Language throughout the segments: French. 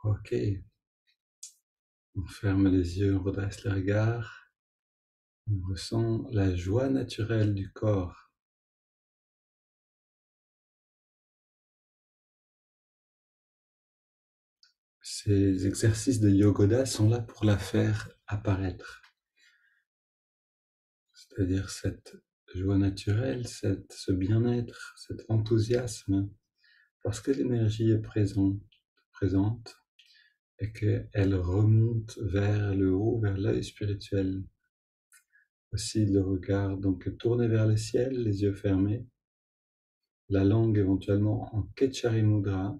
Ok, on ferme les yeux, on redresse le regard, on ressent la joie naturelle du corps. Ces exercices de yogoda sont là pour la faire apparaître, c'est-à-dire cette joie naturelle, ce bien-être, cet enthousiasme, parce que l'énergie est présente et qu'elle remonte vers le haut, vers l'œil spirituel. Aussi le regard donc tourné vers le ciel, les yeux fermés, la langue éventuellement en Ketchari Mudra,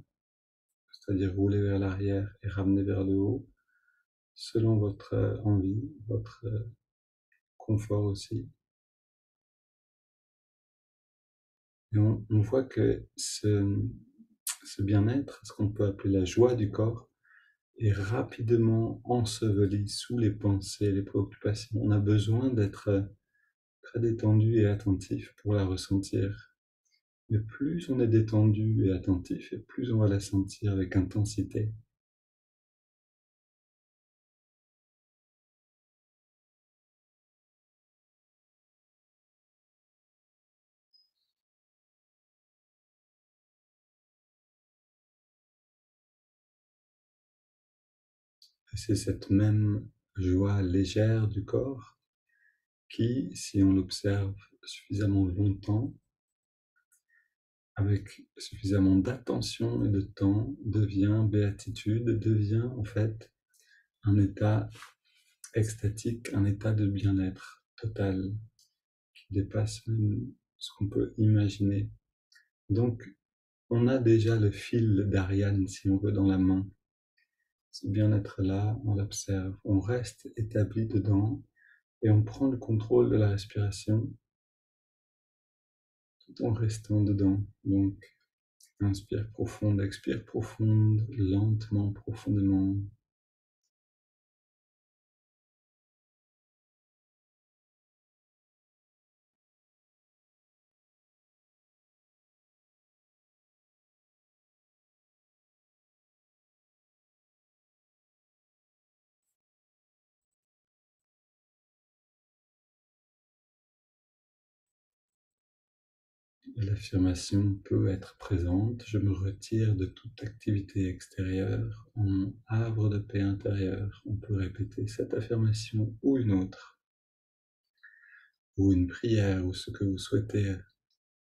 c'est-à-dire rouler vers l'arrière et ramener vers le haut, selon votre envie, votre confort aussi. Et on voit que ce bien-être, ce qu'on peut appeler la joie du corps, est rapidement enseveli sous les pensées, les préoccupations. On a besoin d'être très détendu et attentif pour la ressentir. Mais plus on est détendu et attentif, et plus on va la sentir avec intensité. Et c'est cette même joie légère du corps qui, si on l'observe suffisamment longtemps, avec suffisamment d'attention et de temps, devient béatitude, devient en fait un état extatique, un état de bien-être total qui dépasse même ce qu'on peut imaginer. Donc, on a déjà le fil d'Ariane, si on veut, dans la main. Ce bien-être-là, on l'observe, on reste établi dedans et on prend le contrôle de la respiration tout en restant dedans. Donc, inspire profonde, expire profonde, lentement, profondément. L'affirmation peut être présente. Je me retire de toute activité extérieure en havre de paix intérieure. On peut répéter cette affirmation ou une autre, ou une prière, ou ce que vous souhaitez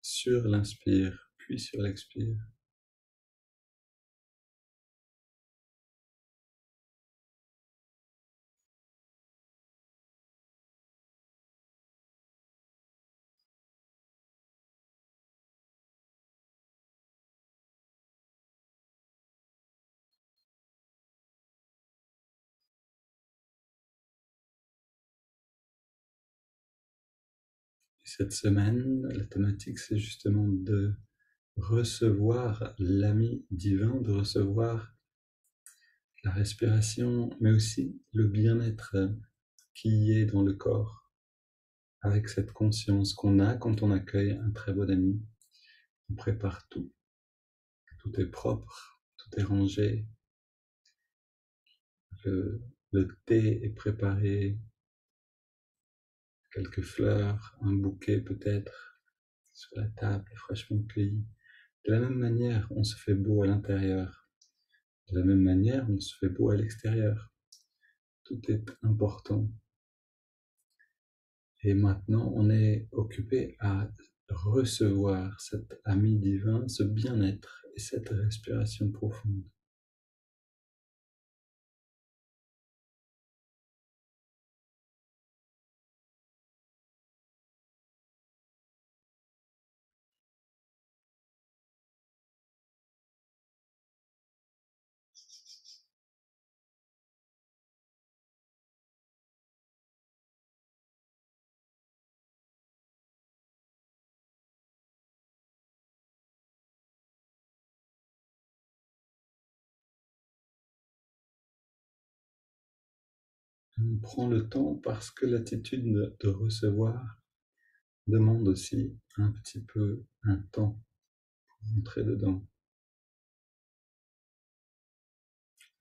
sur l'inspire, puis sur l'expire. Et cette semaine, la thématique, c'est justement de recevoir l'ami divin, de recevoir la respiration, mais aussi le bien-être qui est dans le corps, avec cette conscience qu'on a quand on accueille un très bon ami. On prépare tout, tout est propre, tout est rangé, le, le thé est préparé, quelques fleurs, un bouquet peut-être sur la table, fraîchement cueilli. De la même manière, on se fait beau à l'intérieur. De la même manière, on se fait beau à l'extérieur. Tout est important. Et maintenant, on est occupé à recevoir cet ami divin, ce bien-être et cette respiration profonde. On prend le temps parce que l'attitude de recevoir demande aussi un petit peu un temps pour entrer dedans.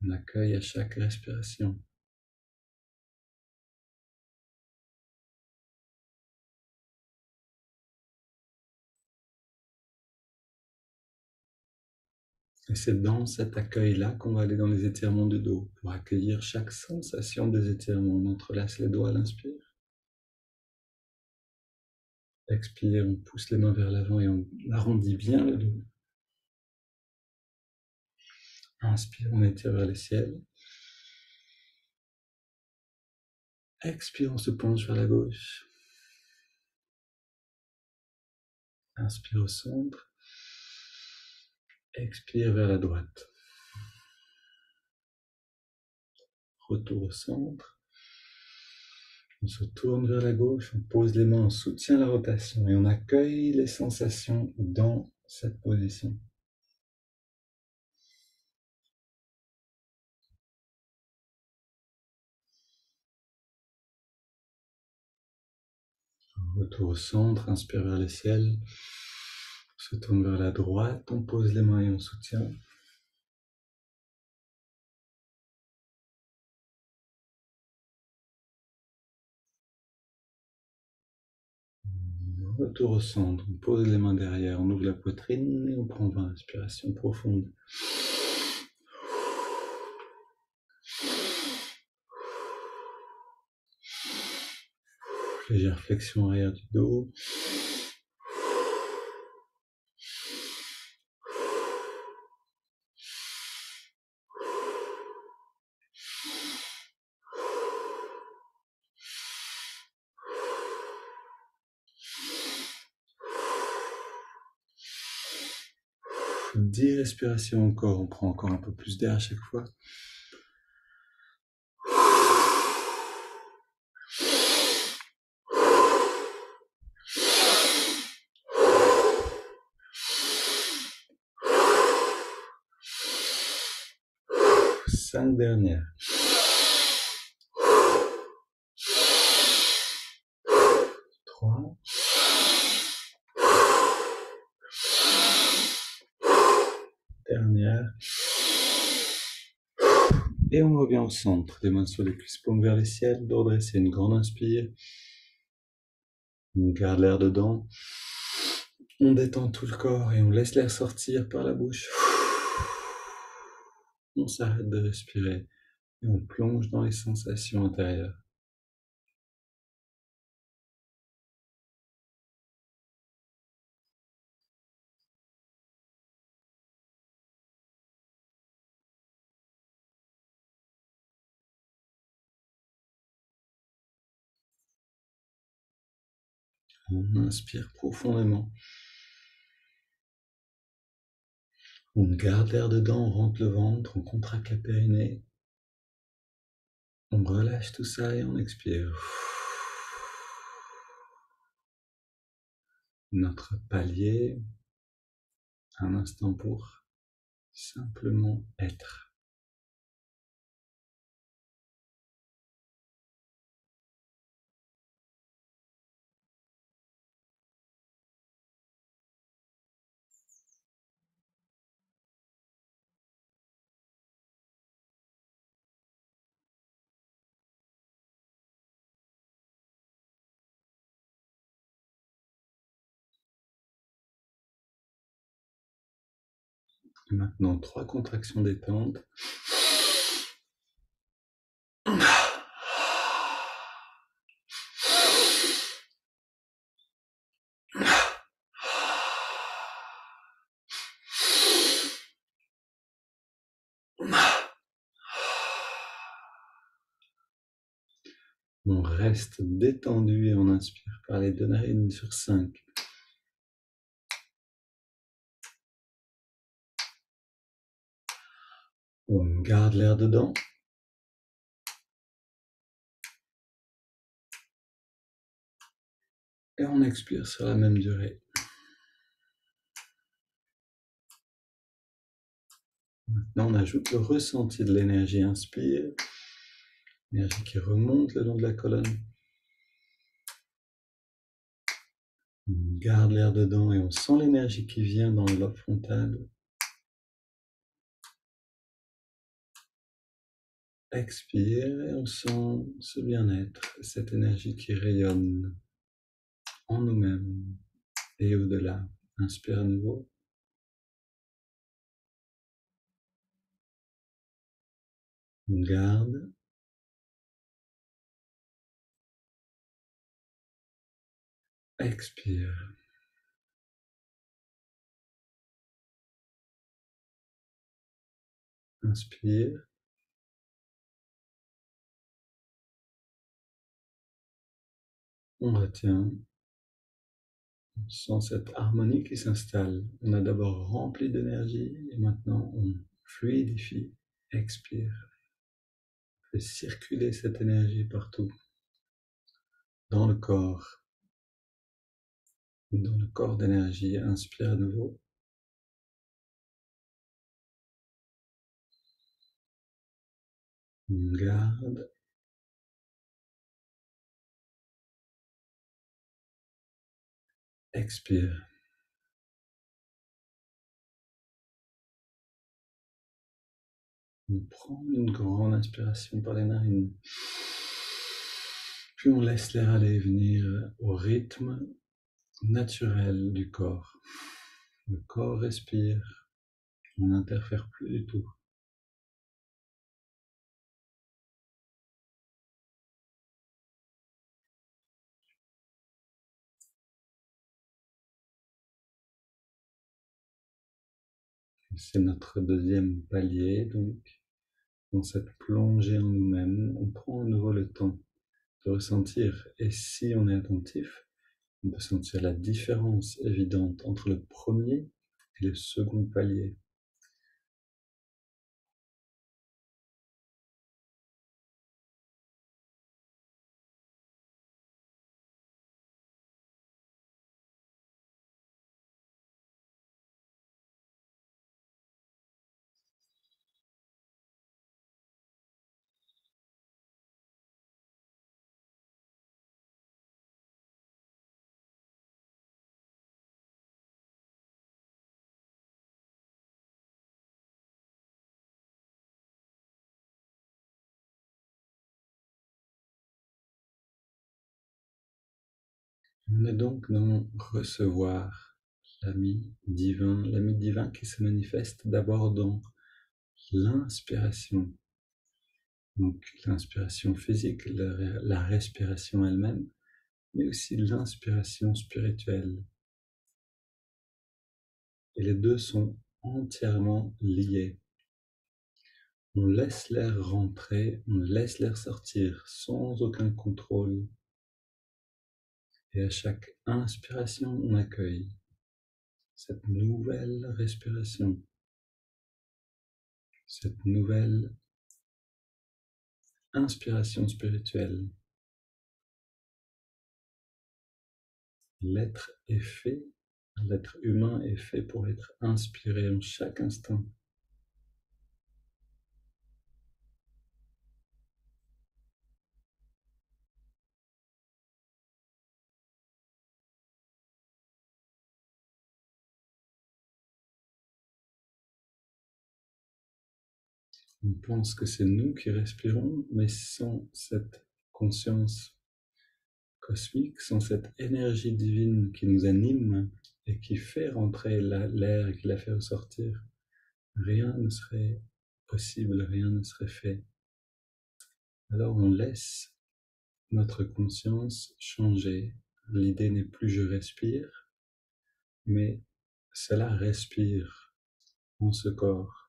On accueille à chaque respiration. Et c'est dans cet accueil-là qu'on va aller dans les étirements du dos, pour accueillir chaque sensation des étirements. On entrelace les doigts à l'inspire. Expire, on pousse les mains vers l'avant et on arrondit bien le dos. Inspire, on étire vers le ciel. Expire, on se penche vers la gauche. Inspire au centre. Expire vers la droite. Retour au centre. On se tourne vers la gauche, on pose les mains, on soutient la rotation et on accueille les sensations dans cette position. Retour au centre, inspire vers le ciel. On se tourne vers la droite, on pose les mains et on soutient. Retour au centre, on pose les mains derrière, on ouvre la poitrine et on prend 20 respirations profondes. Légère flexion arrière du dos. Pour 10 respirations encore, on prend encore un peu plus d'air à chaque fois. Cinq dernières. 3. Dernière. Et on revient au centre, les mains sur les cuisses, paumes vers le ciel, dos dressé, une grande inspire. On garde l'air dedans. On détend tout le corps et on laisse l'air sortir par la bouche. On s'arrête de respirer et on plonge dans les sensations intérieures. On inspire profondément. On garde l'air dedans, on rentre le ventre, on contracte la périnée. On relâche tout ça et on expire. Notre palier, un instant pour simplement être. Et maintenant, 3 contractions détente. On reste détendu et on inspire par les 2 narines sur 5. On garde l'air dedans. Et on expire sur la même durée. Maintenant, on ajoute le ressenti de l'énergie. Inspire. L'énergie qui remonte le long de la colonne. On garde l'air dedans et on sent l'énergie qui vient dans le lobe frontal. Expire et on sent ce bien-être, cette énergie qui rayonne en nous-mêmes et au-delà. Inspire à nouveau. On garde. Expire. Inspire. On retient. On sent cette harmonie qui s'installe. On a d'abord rempli d'énergie et maintenant on fluidifie. Expire. Fait circuler cette énergie partout. Dans le corps. Dans le corps d'énergie. Inspire à nouveau. On garde. Expire. On prend une grande inspiration par les narines. Puis on laisse l'air aller et venir au rythme naturel du corps. Le corps respire. On n'interfère plus du tout. C'est notre deuxième palier, donc dans cette plongée en nous-mêmes, on prend à nouveau le temps de ressentir. Et si on est attentif, on peut sentir la différence évidente entre le premier et le second palier. On est donc dans recevoir l'ami divin qui se manifeste d'abord dans l'inspiration. Donc l'inspiration physique, la respiration elle-même, mais aussi l'inspiration spirituelle. Et les deux sont entièrement liés. On laisse l'air rentrer, on laisse l'air sortir sans aucun contrôle. Et à chaque inspiration, on accueille cette nouvelle respiration, cette nouvelle inspiration spirituelle. L'être est fait, l'être humain est fait pour être inspiré en chaque instant. On pense que c'est nous qui respirons, mais sans cette conscience cosmique, sans cette énergie divine qui nous anime et qui fait rentrer l'air et qui la fait ressortir, rien ne serait possible, rien ne serait fait. Alors on laisse notre conscience changer. L'idée n'est plus je respire, mais cela respire en ce corps.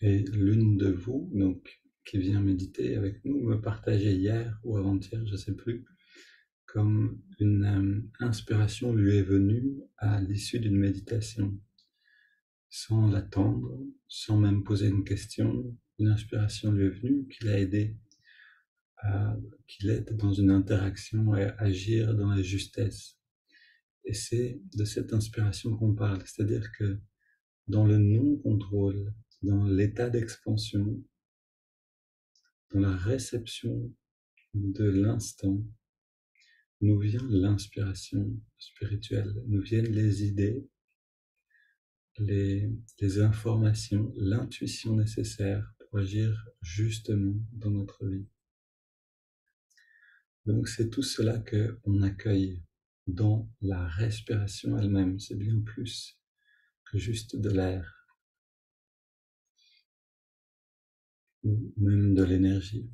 Et l'une de vous, donc, qui vient méditer avec nous, me partageait hier ou avant-hier, je ne sais plus, comme une inspiration lui est venue à l'issue d'une méditation, sans l'attendre, sans même poser une question. Une inspiration lui est venue qui l'a aidé qu'il est dans une interaction et agir dans la justesse. Et c'est de cette inspiration qu'on parle, c'est-à-dire que dans le non-contrôle, dans l'état d'expansion, dans la réception de l'instant, nous vient l'inspiration spirituelle, nous viennent les idées, les informations, l'intuition nécessaire pour agir justement dans notre vie. Donc c'est tout cela qu'on accueille dans la respiration elle-même. C'est bien plus que juste de l'air ou même de l'énergie.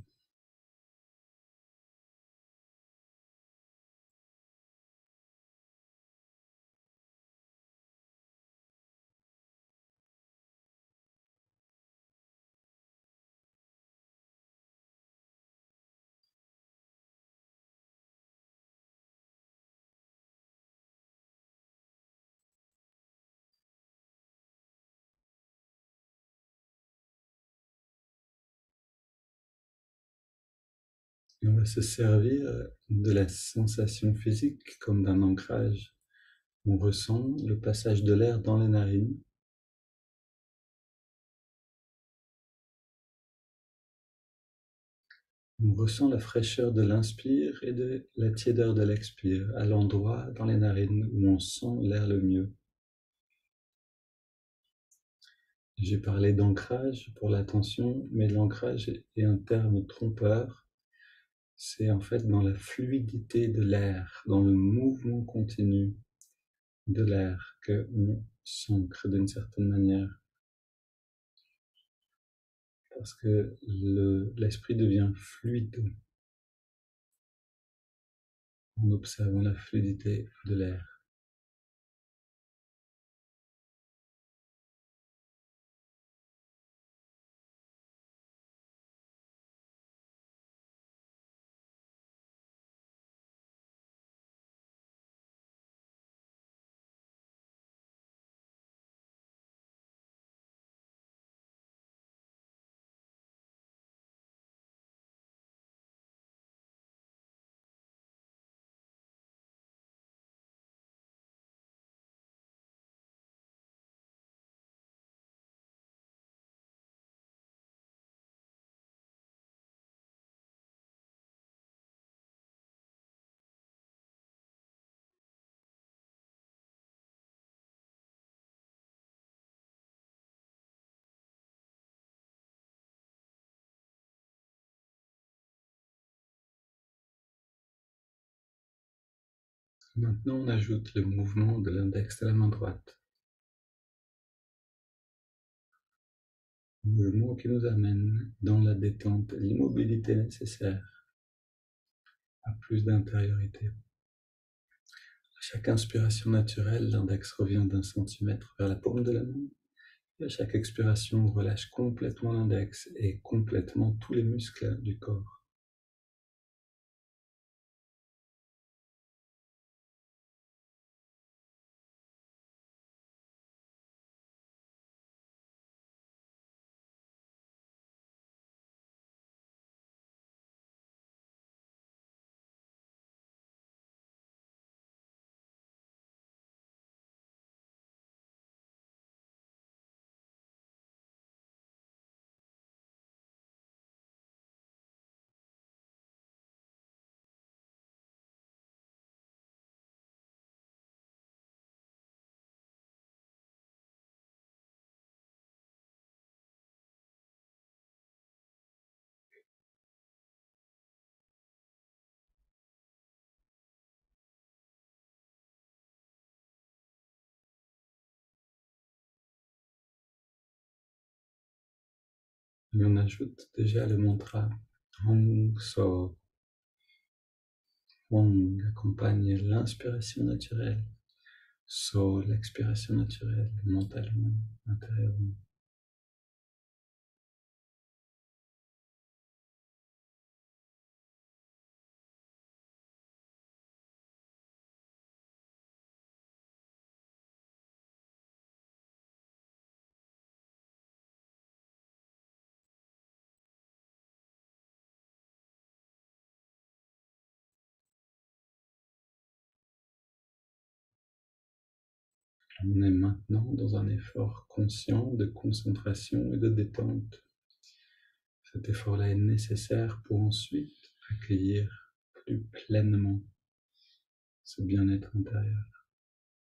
Et on va se servir de la sensation physique comme d'un ancrage. On ressent le passage de l'air dans les narines. On ressent la fraîcheur de l'inspire et de la tiédeur de l'expire à l'endroit dans les narines où on sent l'air le mieux. J'ai parlé d'ancrage pour l'attention, mais l'ancrage est un terme trompeur. C'est en fait dans la fluidité de l'air, dans le mouvement continu de l'air qu'on s'ancre d'une certaine manière. Parce que l'esprit devient fluide en observant la fluidité de l'air. Maintenant, on ajoute le mouvement de l'index de la main droite. Mouvement qui nous amène dans la détente, l'immobilité nécessaire à plus d'intériorité. À chaque inspiration naturelle, l'index revient d'1 centimètre vers la paume de la main. Et à chaque expiration, on relâche complètement l'index et complètement tous les muscles du corps. Et on ajoute déjà le mantra Hong So. Hong accompagne l'inspiration naturelle. So, l'expiration naturelle, mentalement, intérieurement. On est maintenant dans un effort conscient de concentration et de détente. Cet effort-là est nécessaire pour ensuite accueillir plus pleinement ce bien-être intérieur.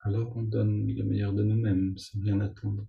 Alors on donne le meilleur de nous-mêmes sans rien attendre.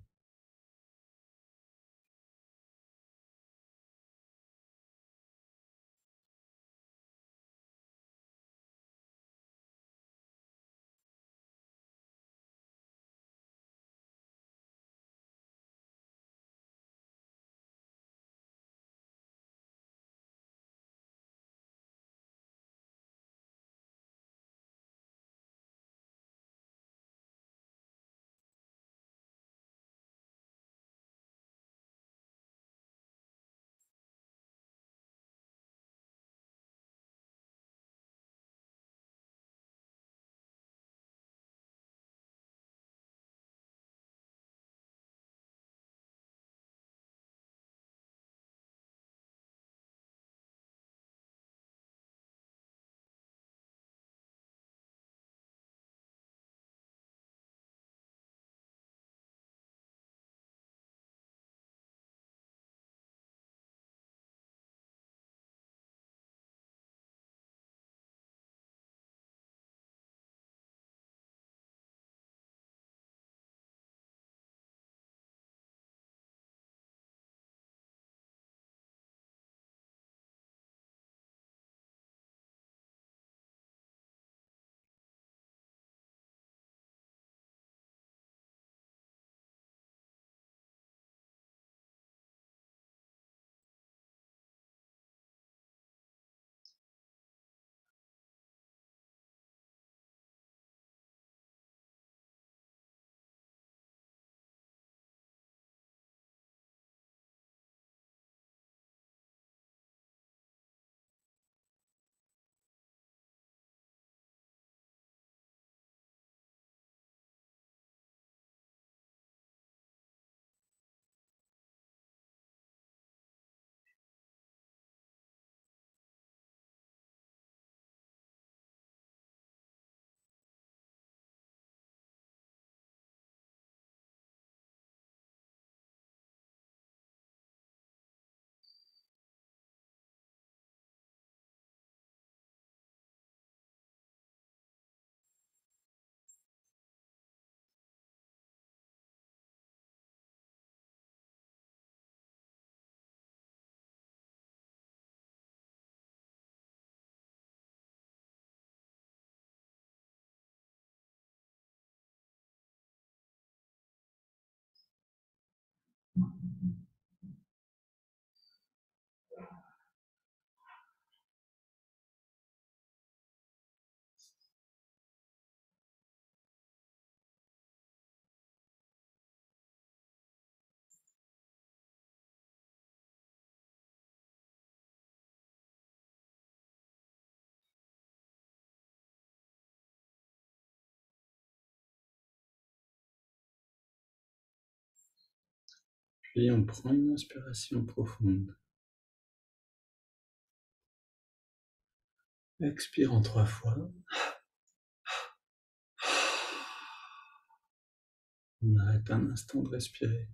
Puis on prend une inspiration profonde. Expire en 3 fois. On arrête un instant de respirer.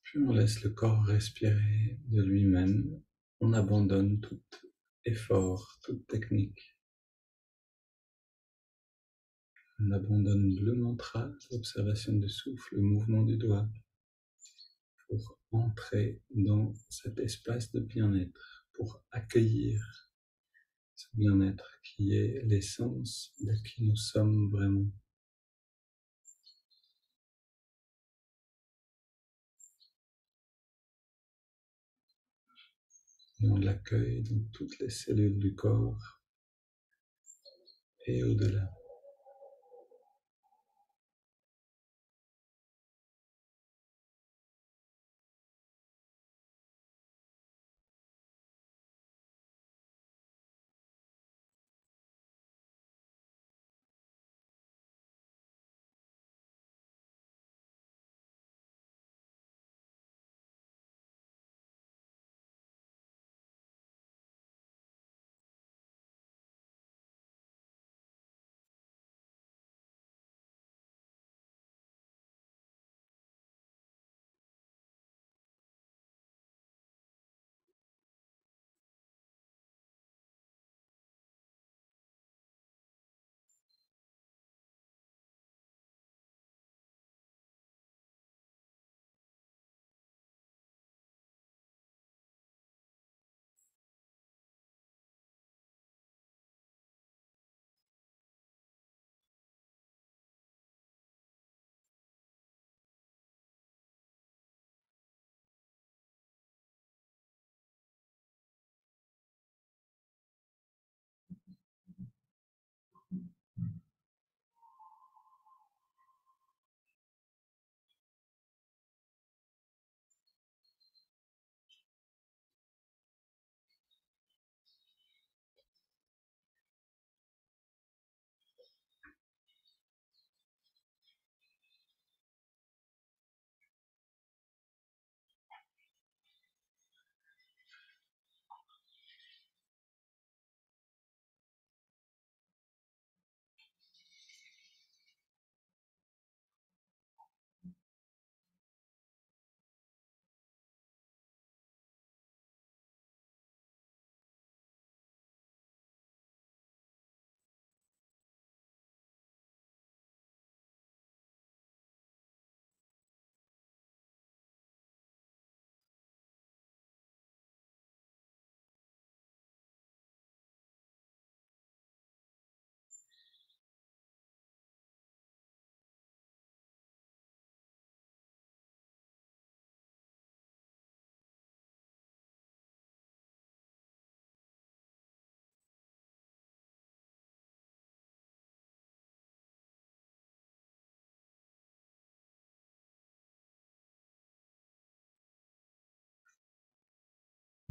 Puis on laisse le corps respirer de lui-même. On abandonne tout effort, toute technique. On abandonne le mantra, l'observation du souffle, le mouvement du doigt, pour entrer dans cet espace de bien-être, pour accueillir ce bien-être qui est l'essence de qui nous sommes vraiment. Et on l'accueille dans toutes les cellules du corps et au-delà.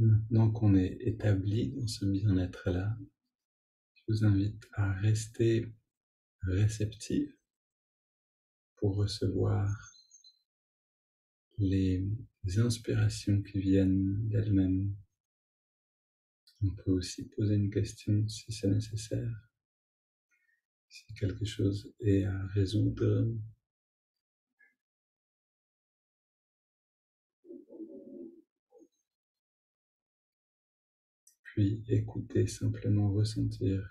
Maintenant qu'on est établi dans ce bien-être-là, je vous invite à rester réceptif pour recevoir les inspirations qui viennent d'elles-mêmes. On peut aussi poser une question si c'est nécessaire, si quelque chose est à résoudre. Puis écouter, simplement ressentir.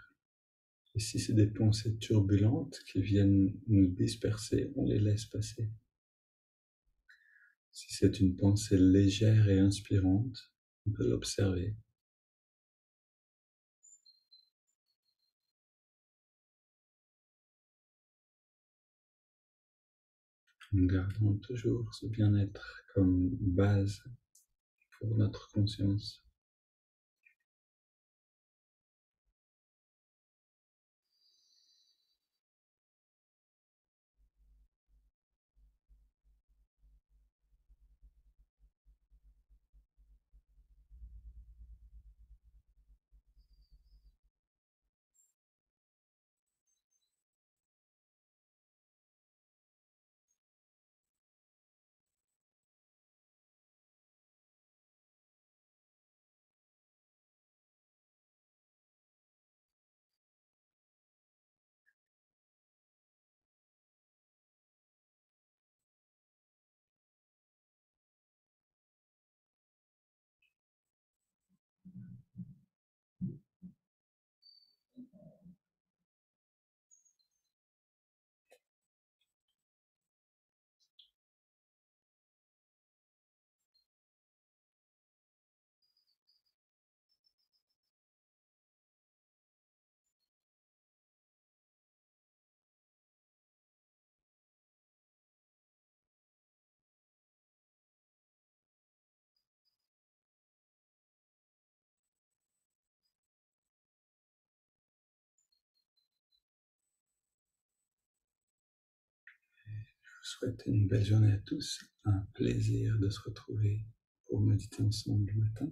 Et si c'est des pensées turbulentes qui viennent nous disperser, on les laisse passer. Si c'est une pensée légère et inspirante, on peut l'observer. En gardant toujours ce bien-être comme base pour notre conscience. Je vous souhaite une belle journée à tous. Un plaisir de se retrouver pour méditer ensemble le matin.